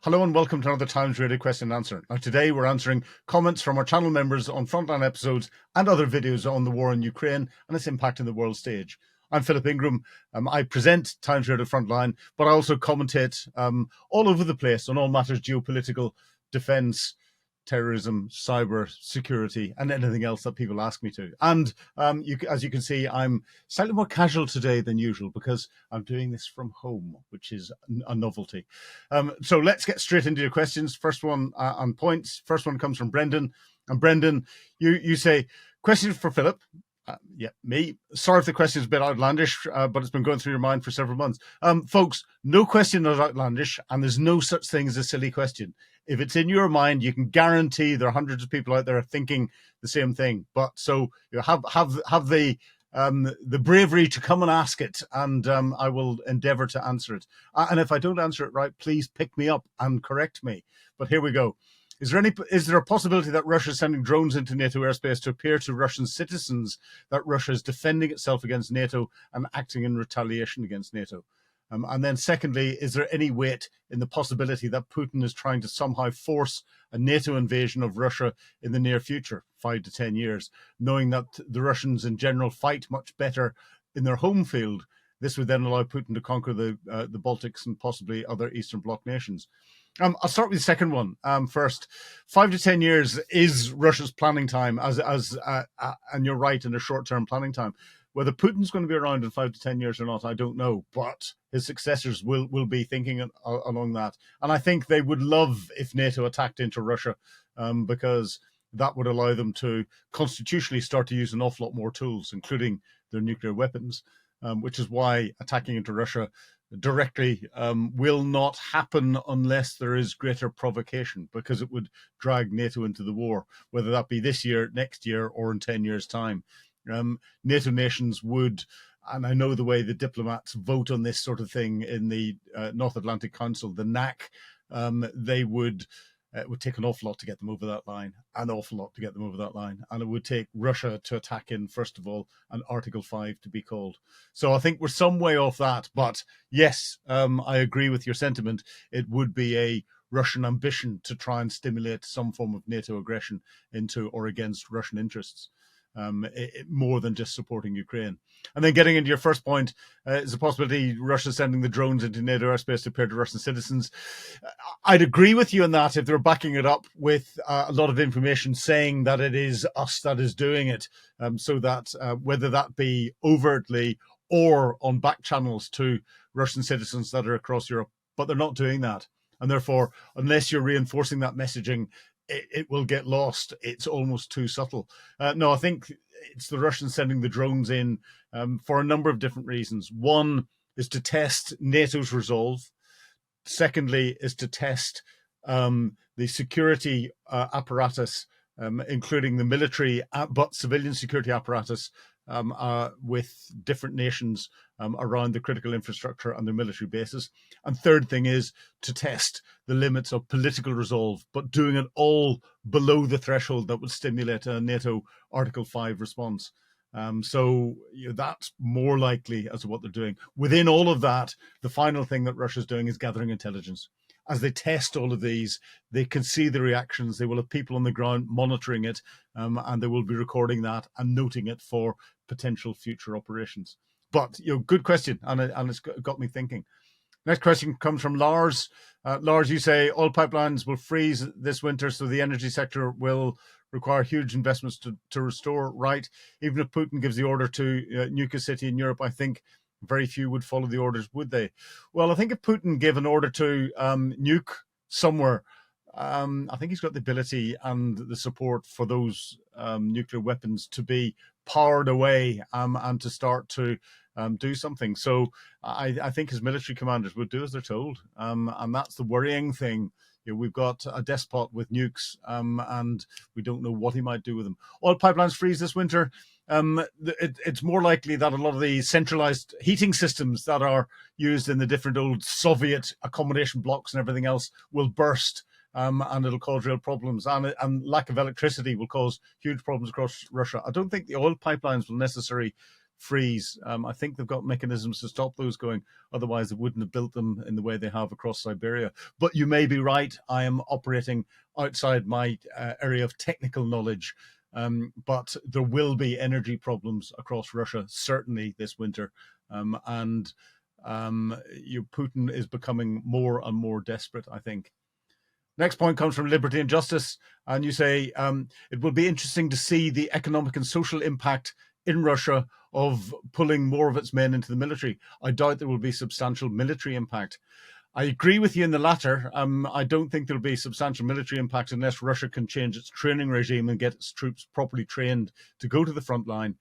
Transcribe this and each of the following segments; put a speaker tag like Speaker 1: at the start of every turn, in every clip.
Speaker 1: Hello and welcome to another Times Radio question and answer. Now today we're answering comments from our channel members on frontline episodes and other videos on the war in Ukraine and its impact on the world stage. I'm Philip Ingram. I present Times Radio Frontline, but I also commentate all over the place on all matters geopolitical, defence, terrorism, cyber security, and anything else that people ask me to. And as you can see, I'm slightly more casual today than usual because I'm doing this from home, which is a novelty. So let's get straight into your questions. First one on points. First one comes from Brendan. And Brendan, you say, question for Philip. Me. Sorry if the question is a bit outlandish, but it's been going through your mind for several months. Folks, no question is outlandish, and there's no such thing as a silly question. If it's in your mind, you can guarantee there are hundreds of people out there thinking the same thing. But so you have the bravery to come and ask it, and I will endeavour to answer it. And if I don't answer it right, please pick me up and correct me. But here we go. Is there a possibility that Russia is sending drones into NATO airspace to appear to Russian citizens that Russia is defending itself against NATO and acting in retaliation against NATO? And then secondly, is there any weight in the possibility that Putin is trying to somehow force a NATO invasion of Russia in the near future, 5 to 10 years, knowing that the Russians in general fight much better in their home field? This would then allow Putin to conquer the Baltics and possibly other Eastern Bloc nations. I'll start with the second one first. 5 to 10 years is Russia's planning time, and you're right, in a short-term planning time. Whether Putin's going to be around in 5 to 10 years or not, I don't know, but his successors will be thinking along that. And I think they would love if NATO attacked into Russia, because that would allow them to constitutionally start to use an awful lot more tools, including their nuclear weapons, which is why attacking into Russia directly will not happen unless there is greater provocation, because it would drag NATO into the war, whether that be this year, next year, or in 10 years' time. NATO nations would, and I know the way the diplomats vote on this sort of thing in the North Atlantic Council, the NAC, they would... It would take an awful lot to get them over that line, and it would take Russia to attack in, first of all, and Article 5 to be called. So I think we're some way off that. But yes, I agree with your sentiment. It would be a Russian ambition to try and stimulate some form of NATO aggression into or against Russian interests. More than just supporting Ukraine. And then getting into your first point, is a possibility Russia sending the drones into NATO airspace to appear to Russian citizens. I'd agree with you on that if they're backing it up with a lot of information saying that it is us that is doing it, so that whether that be overtly or on back channels to Russian citizens that are across Europe, but they're not doing that. And therefore, unless you're reinforcing that messaging, it will get lost. It's almost too subtle. No, I think it's the Russians sending the drones in for a number of different reasons. One is to test NATO's resolve. Secondly, is to test the security apparatus, including the military, but civilian security apparatus with different nations around the critical infrastructure and their military bases. And third thing is to test the limits of political resolve, but doing it all below the threshold that would stimulate a NATO Article 5 response. So that's more likely as to what they're doing. Within all of that, the final thing that Russia's doing is gathering intelligence. As they test all of these, they can see the reactions. They will have people on the ground monitoring it, and they will be recording that and noting it for potential future operations. But good question, and it's got me thinking. Next question comes from Lars. Lars, you say oil pipelines will freeze this winter, so the energy sector will require huge investments to restore. Right? Even if Putin gives the order to nuke a city in Europe, I think very few would follow the orders, would they? Well, I think if Putin gave an order to nuke somewhere, I think he's got the ability and the support for those nuclear weapons to be powered away and to start to do something. So I think his military commanders would do as they're told. And that's the worrying thing. We've got a despot with nukes, and we don't know what he might do with them. Oil pipelines freeze this winter. It's more likely that a lot of the centralized heating systems that are used in the different old Soviet accommodation blocks and everything else will burst, and it'll cause real problems. And lack of electricity will cause huge problems across Russia. I don't think the oil pipelines will necessarily freeze. I think they've got mechanisms to stop those going. Otherwise, they wouldn't have built them in the way they have across Siberia. But you may be right. I am operating outside my area of technical knowledge. But there will be energy problems across Russia, certainly this winter. And Putin is becoming more and more desperate, I think. Next point comes from Liberty and Justice. And you say, it will be interesting to see the economic and social impact in Russia of pulling more of its men into the military. I doubt there will be substantial military impact. I agree with you in the latter. I don't think there'll be substantial military impact unless Russia can change its training regime and get its troops properly trained to go to the front line.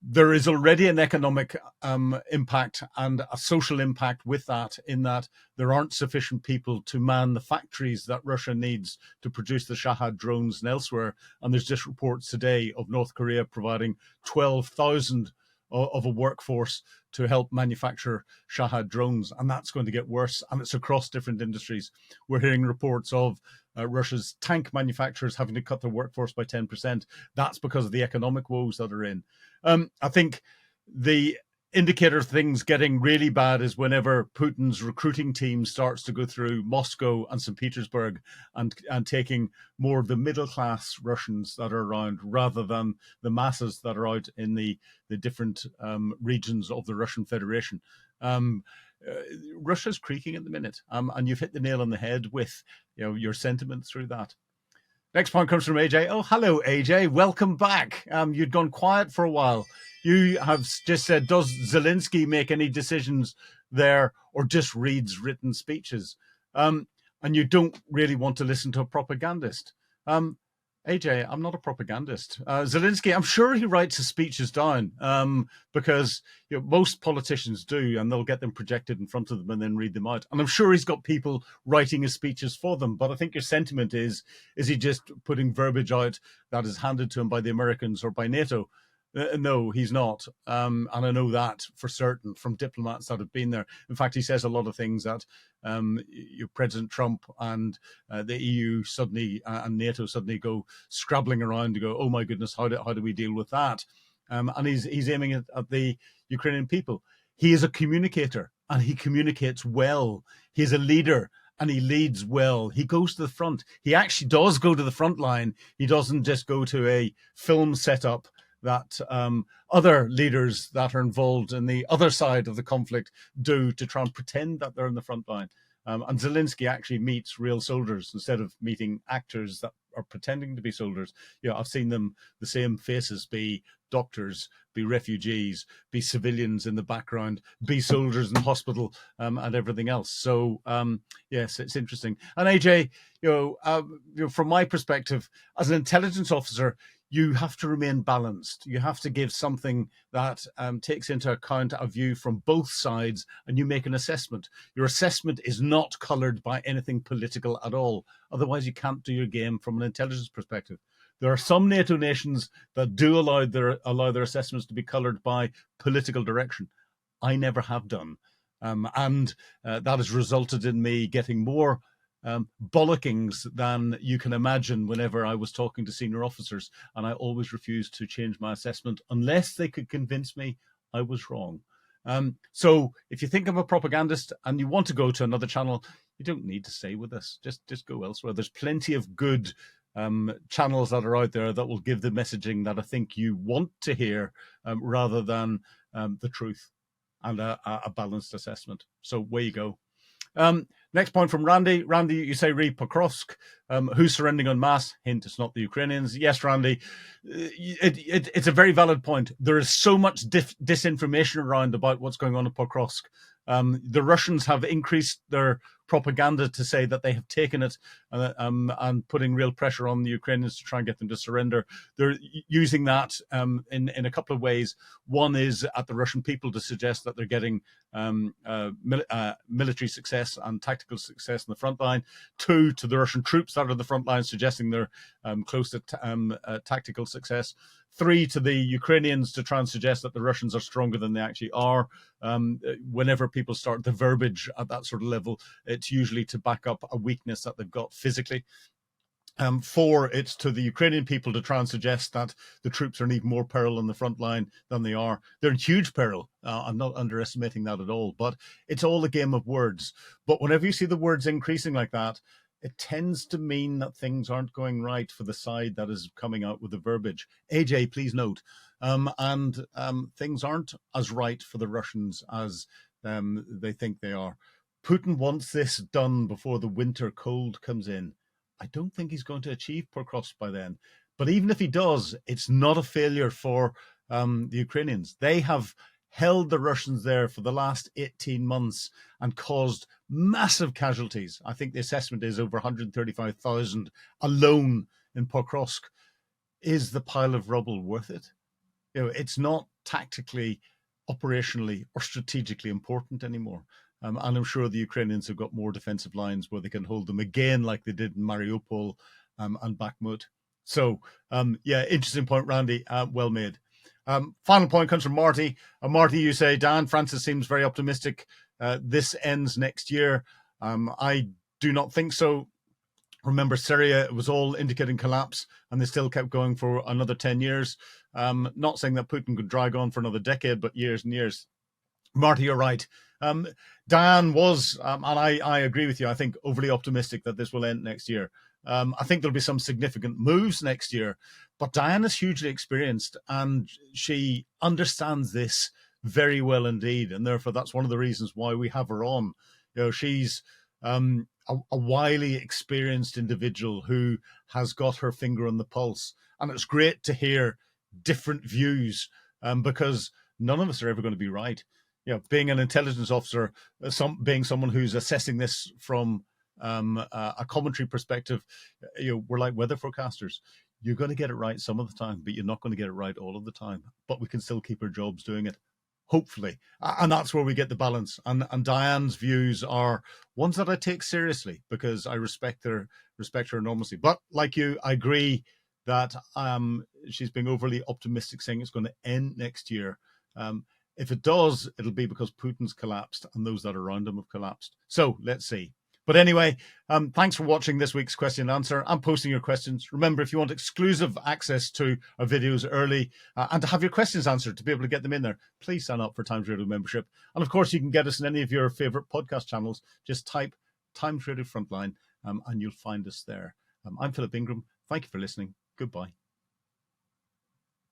Speaker 1: There is already an economic impact and a social impact with that, in that there aren't sufficient people to man the factories that Russia needs to produce the Shahad drones and elsewhere. And there's just reports today of North Korea providing 12,000 of a workforce to help manufacture Shahad drones. And that's going to get worse. And it's across different industries. We're hearing reports of Russia's tank manufacturers having to cut their workforce by 10%. That's because of the economic woes that are in. I think the indicator of things getting really bad is whenever Putin's recruiting team starts to go through Moscow and St. Petersburg and taking more of the middle-class Russians that are around rather than the masses that are out in the different regions of the Russian Federation. Russia's creaking at the minute, and you've hit the nail on the head with your sentiment through that. Next point comes from AJ. Oh, hello, AJ. Welcome back. You'd gone quiet for a while. You have just said, does Zelensky make any decisions there or just reads written speeches? And you don't really want to listen to a propagandist. AJ, I'm not a propagandist. Zelensky, I'm sure he writes his speeches down because most politicians do, and they'll get them projected in front of them and then read them out. And I'm sure he's got people writing his speeches for them. But I think your sentiment is he just putting verbiage out that is handed to him by the Americans or by NATO? No, he's not. And I know that for certain from diplomats that have been there. In fact, he says a lot of things that President Trump and the EU suddenly and NATO suddenly go scrabbling around to go, oh my goodness, how do we deal with that? And he's aiming at the Ukrainian people. He is a communicator and he communicates well. He's a leader and he leads well. He goes to the front. He actually does go to the front line. He doesn't just go to a film setup that other leaders that are involved in the other side of the conflict do to try and pretend that they're in the front line. And Zelensky actually meets real soldiers instead of meeting actors that are pretending to be soldiers. I've seen them, the same faces, be doctors, be refugees, be civilians in the background, be soldiers in the hospital, and everything else. So, yes, it's interesting. And AJ, from my perspective, as an intelligence officer, you have to remain balanced. You have to give something that takes into account a view from both sides, and you make an assessment. Your assessment is not coloured by anything political at all. Otherwise, you can't do your game from an intelligence perspective. There are some NATO nations that do allow their assessments to be coloured by political direction. I never have done. And that has resulted in me getting more bollockings than you can imagine whenever I was talking to senior officers, and I always refused to change my assessment unless they could convince me I was wrong. So if you think I'm a propagandist and you want to go to another channel, you don't need to stay with us. Just go elsewhere. There's plenty of good channels that are out there that will give the messaging that I think you want to hear, rather than the truth and a balanced assessment. So away you go. Next point from Randy. Randy, you say read Pokrovsk. Who's surrendering en masse? Hint, it's not the Ukrainians. Yes, Randy, it's a very valid point. There is so much disinformation around about what's going on at Pokrovsk. The Russians have increased their propaganda to say that they have taken it, and putting real pressure on the Ukrainians to try and get them to surrender. They're using that in a couple of ways. One is at the Russian people to suggest that they're getting military success and tactical success in the front line. Two, to the Russian troops that are in the front line, suggesting they're close to tactical success. Three, to the Ukrainians to try and suggest that the Russians are stronger than they actually are. Whenever people start the verbiage at that sort of level, it's usually to back up a weakness that they've got physically. Four, it's to the Ukrainian people to try and suggest that the troops are in even more peril on the front line than they are. They're in huge peril. I'm not underestimating that at all, but it's all a game of words. But whenever you see the words increasing like that, it tends to mean that things aren't going right for the side that is coming out with the verbiage. AJ, please note. And things aren't as right for the Russians as they think they are. Putin wants this done before the winter cold comes in. I don't think he's going to achieve Pokrovsk by then. But even if he does, it's not a failure for the Ukrainians. They have held the Russians there for the last 18 months and caused massive casualties. I think the assessment is over 135,000 alone in Pokrovsk. Is the pile of rubble worth it? It's not tactically, operationally, or strategically important anymore. And I'm sure the Ukrainians have got more defensive lines where they can hold them again, like they did in Mariupol and Bakhmut. So, yeah, interesting point, Randy. Well made. Final point comes from Marty. Marty, you say, Dan, Francis seems very optimistic. This ends next year. I do not think so. Remember, Syria was all indicating collapse, and they still kept going for another 10 years. Not saying that Putin could drag on for another decade, but years and years. Marty, you're right. Diane was, and I agree with you, I think overly optimistic that this will end next year. I think there'll be some significant moves next year, but Diane is hugely experienced and she understands this very well indeed. And therefore, that's one of the reasons why we have her on. She's a wily, experienced individual who has got her finger on the pulse. And it's great to hear different views because none of us are ever going to be right. Being an intelligence officer, being someone who's assessing this from a commentary perspective, we're like weather forecasters. You're going to get it right some of the time, but you're not going to get it right all of the time. But we can still keep our jobs doing it, hopefully. And that's where we get the balance. And Diane's views are ones that I take seriously because I respect her enormously. But like you, I agree that she's being overly optimistic, saying it's going to end next year. If it does, it'll be because Putin's collapsed and those that are around him have collapsed. So let's see. But anyway, thanks for watching this week's question and answer and posting your questions. Remember, if you want exclusive access to our videos early and to have your questions answered, to be able to get them in there, please sign up for Times Radio membership. And of course, you can get us in any of your favorite podcast channels. Just type Times Radio Frontline and you'll find us there. I'm Philip Ingram. Thank you for listening. Goodbye.